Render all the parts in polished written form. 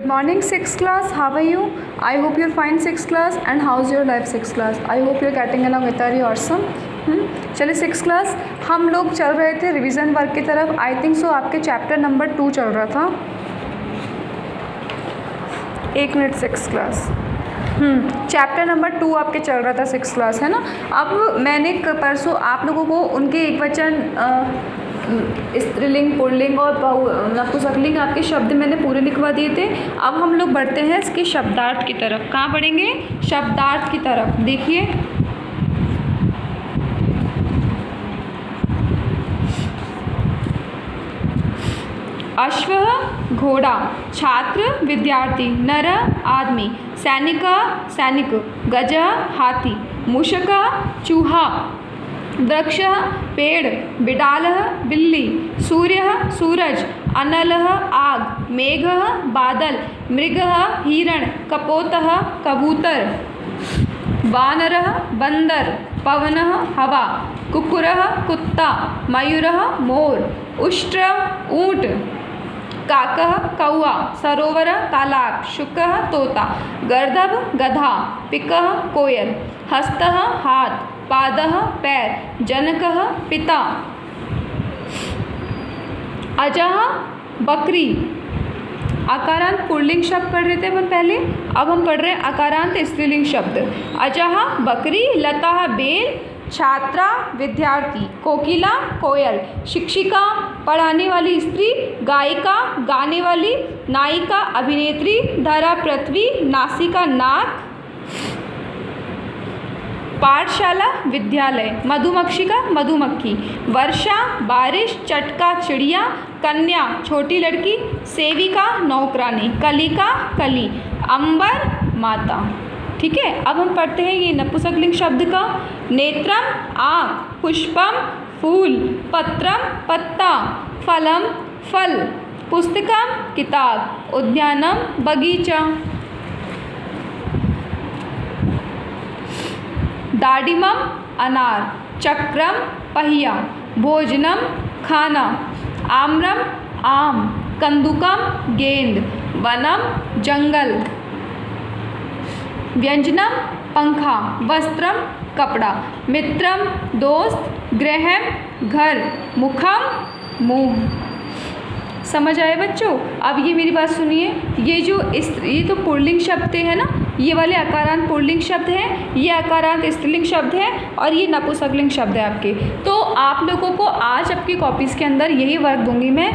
Morning, sixth class. How are you? I hope you're fine, sixth class. And how's your life, sixth class? I hope you're getting along with very awesome. चलिए six class हम लोग चल रहे थे revision work की तरफ. I think so आपके chapter number 2 चल रहा था. एक minute six class. Chapter number 2 आपके चल रहा था सिक्स क्लास, है ना. अब मैंने परसों आप लोगों को उनके एक वचन स्त्रीलिंग, पुल्लिंग और नपुंसकलिंग आपके शब्द मैंने पूरे लिखवा दिए थे. अब हम लोग बढ़ते हैं इसके शब्दार्थ की तरफ. कहाँ बढ़ेंगे? शब्दार्थ की तरफ. देखिए अश्व घोड़ा, छात्र विद्यार्थी, नर आदमी, सैनिका सैनिक, गज हाथी, मूषक चूहा, वृक्ष पेड़, बिडाल बिल्ली, सूर्य सूरज, अनल आग, मेघ बादल, मृग हिरण, कपोत कबूतर, वानर बंदर, पवन हवा, कुकुर कुत्ता, मयूर मोर, उष्ट्र ऊँट, काकः कौआ, सरोवर तालाब, शुकः तोता, गर्दभ गधा, पिकः कोयल, हस्तः हाथ, पादः पैर, जनकः पिता, अजः बकरी. आकारांत पुल्लिंग शब्द पढ़ रहे थे अपन पहले. अब हम पढ़ रहे हैं आकारांत स्त्रीलिंग शब्द. अजः बकरी, लता बेल, छात्रा विद्यार्थी, कोकिला कोयल, शिक्षिका पढ़ाने वाली स्त्री, गायिका गाने वाली, नायिका अभिनेत्री, धरा पृथ्वी, नासिका नाक, पाठशाला विद्यालय, मधुमक्षिका मधुमक्खी, वर्षा बारिश, चटका चिड़िया, कन्या छोटी लड़की, सेविका नौकरानी, कलिका कली, अंबर माता. ठीक है. अब हम पढ़ते हैं ये नपुंसकलिंग शब्द का. नेत्रम आँख, पुष्पम फूल, पत्रम पत्ता, फलम फल, पुस्तकम किताब, उद्यानम बगीचा, दाडिमम अनार, चक्रम पहिया, भोजनम खाना, आम्रम आम, कंदुकम गेंद, वनम जंगल, व्यंजनम पंखा, वस्त्रम कपड़ा, मित्रम दोस्त, गृहम घर, मुखम मुंह. समझ आए बच्चों? अब ये मेरी बात सुनिए. ये तो पुल्लिंग शब्द है ना, ये वाले आकारांत पुल्लिंग शब्द हैं, ये आकारांत स्त्रीलिंग शब्द है और ये नपुंसकलिंग शब्द है आपके. तो आप लोगों को आज आपकी कॉपीज़ के अंदर यही वर्क दूंगी मैं.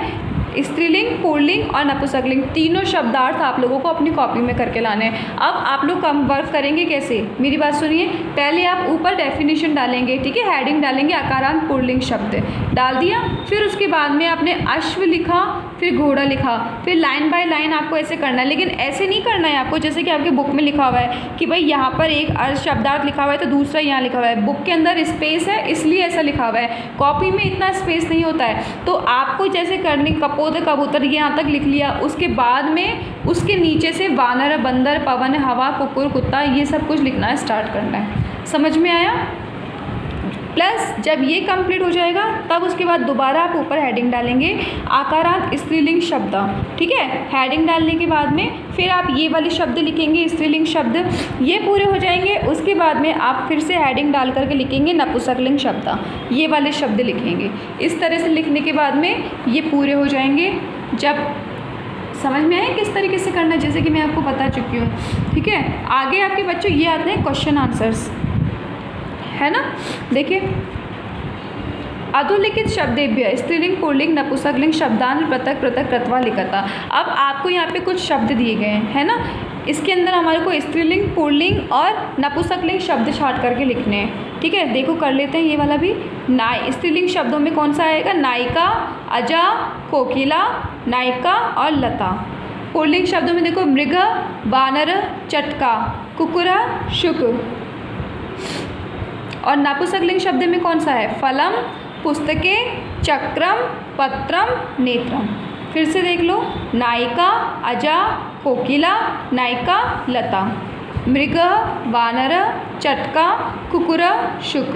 स्त्रीलिंग, पुल्लिंग और नपुंसकलिंग तीनों शब्दार्थ आप लोगों को अपनी कॉपी में करके लाने हैं. अब आप लोग कम वर्क करेंगे कैसे? मेरी बात सुनिए. पहले आप ऊपर डेफिनेशन डालेंगे, ठीक है, हेडिंग डालेंगे, आकारांत पुल्लिंग शब्द डाल दिया. फिर उसके बाद में आपने अश्व लिखा, फिर घोड़ा लिखा, फिर लाइन बाय लाइन आपको ऐसे करना है. लेकिन ऐसे नहीं करना है आपको जैसे कि आपके बुक में लिखा हुआ है कि भाई यहाँ पर एक शब्दार्थ लिखा हुआ है तो दूसरा यहाँ लिखा हुआ है. बुक के अंदर स्पेस है इसलिए ऐसा लिखा हुआ है, कॉपी में इतना स्पेस नहीं होता है. तो आपको जैसे करने कपोत कबूतर ये यहाँ तक लिख लिया, उसके बाद में उसके नीचे से वानर बंदर पवन हवा कुकुर कुत्ता ये सब कुछ लिखना स्टार्ट करना है. समझ में आया? प्लस जब ये कंप्लीट हो जाएगा तब उसके बाद दोबारा आप ऊपर हेडिंग डालेंगे आकारांत स्त्रीलिंग शब्द. ठीक है. हेडिंग डालने के बाद में फिर आप ये वाले शब्द लिखेंगे स्त्रीलिंग शब्द. ये पूरे हो जाएंगे उसके बाद में आप फिर से हेडिंग डाल करके लिखेंगे नपुंसकलिंग शब्द. ये वाले शब्द लिखेंगे. इस तरह से लिखने के बाद में ये पूरे हो जाएंगे. जब समझ में आए किस तरीके से करना है जैसे कि मैं आपको बता चुकी हूँ. ठीक है. आगे आपके बच्चों ये आते हैं क्वेश्चन आंसर्स, है ना. देखिए अधोलिखित शब्देभ्य स्त्रीलिंग पुल्लिंग नपुंसकलिंग शब्दान पृथक पृथक कृत्वा लिखता. अब आपको यहाँ पे कुछ शब्द दिए गए हैं, है ना. इसके अंदर हमारे को स्त्रीलिंग पुल्लिंग और नपुंसकलिंग शब्द छाट करके लिखने हैं. ठीक है. देखो कर लेते हैं ये वाला भी. स्त्रीलिंग शब्दों में कौन सा आएगा? नायिका, अजा, कोकिला, नायिका और लता. पुल्लिंग शब्दों में देखो मृग, वानर, चटका, कुकुर, शुक. और नपुंसकलिंग शब्द में कौन सा है? फलम, पुस्तकें, चक्रम, पत्रम, नेत्रम. फिर से देख लो. नायिका, अजा, कोकिला, नायिका, लता, मृग, वानर, चटका, कुकुर, शुक.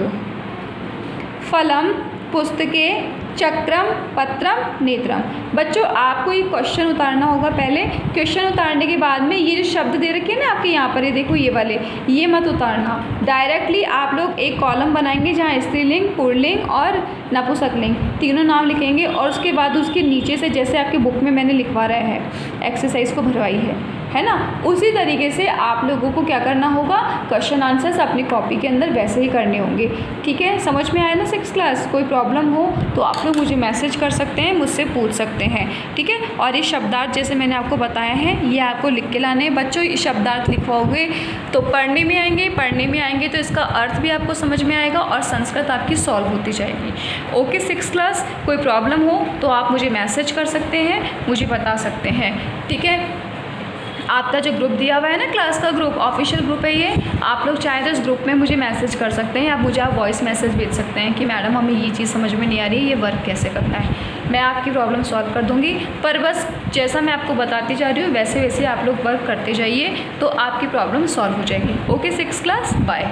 फलम, पुस्तकें, चक्रम, पत्रम, नेत्रम। बच्चों आपको ये क्वेश्चन उतारना होगा पहले। क्वेश्चन उतारने के बाद में ये जो शब्द दे रखे हैं ना आपके यहाँ पर, ये देखो ये वाले, ये मत उतारना। डायरेक्टली आप लोग एक कॉलम बनाएंगे जहाँ स्त्रीलिंग, पुल्लिंग और नपुंसकलिंग तीनों नाम लिखेंगे और उसके बाद उसके नीचे से जैसे आपके बुक में मैंने लिखवा रहा है, एक्सरसाइज को भरवाई है ना, उसी तरीके से आप लोगों को क्या करना होगा, क्वेश्चन आंसर्स अपनी कॉपी के अंदर वैसे ही करने होंगे। ठीक है, समझ में आया ना 6th क्लास? कोई प्रॉब्लम हो तो आप लोग मुझे मैसेज कर सकते हैं, मुझसे पूछ सकते हैं। ठीक है, और ये शब्दार्थ जैसे मैंने आपको बताया है ये आपको लिख के लाने हैं। बच्चों ये शब्दार्थ लिखवाओगे तो पढ़ने में आएंगे तो इसका अर्थ भी आपको समझ में आएगा और संस्कृत आपकी सॉल्व होती जाएगी। ओके 6th क्लास, कोई प्रॉब्लम हो तो आप मुझे मैसेज कर सकते हैं, मुझे बता सकते हैं। ठीक है, आपका जो ग्रुप दिया हुआ है ना, क्लास का ग्रुप, ऑफिशियल ग्रुप है ये, आप लोग चाहे तो इस ग्रुप में मुझे मैसेज कर सकते हैं। आप वॉइस मैसेज भेज सकते हैं कि मैडम हमें ये चीज़ समझ में नहीं आ रही है, ये वर्क कैसे करना है। मैं आपकी प्रॉब्लम सॉल्व कर दूंगी, पर बस जैसा मैं आपको बताती जा रही हूँ वैसे वैसे आप लोग वर्क करते जाइए तो आपकी प्रॉब्लम सॉल्व हो जाएगी। Okay 6th class, bye.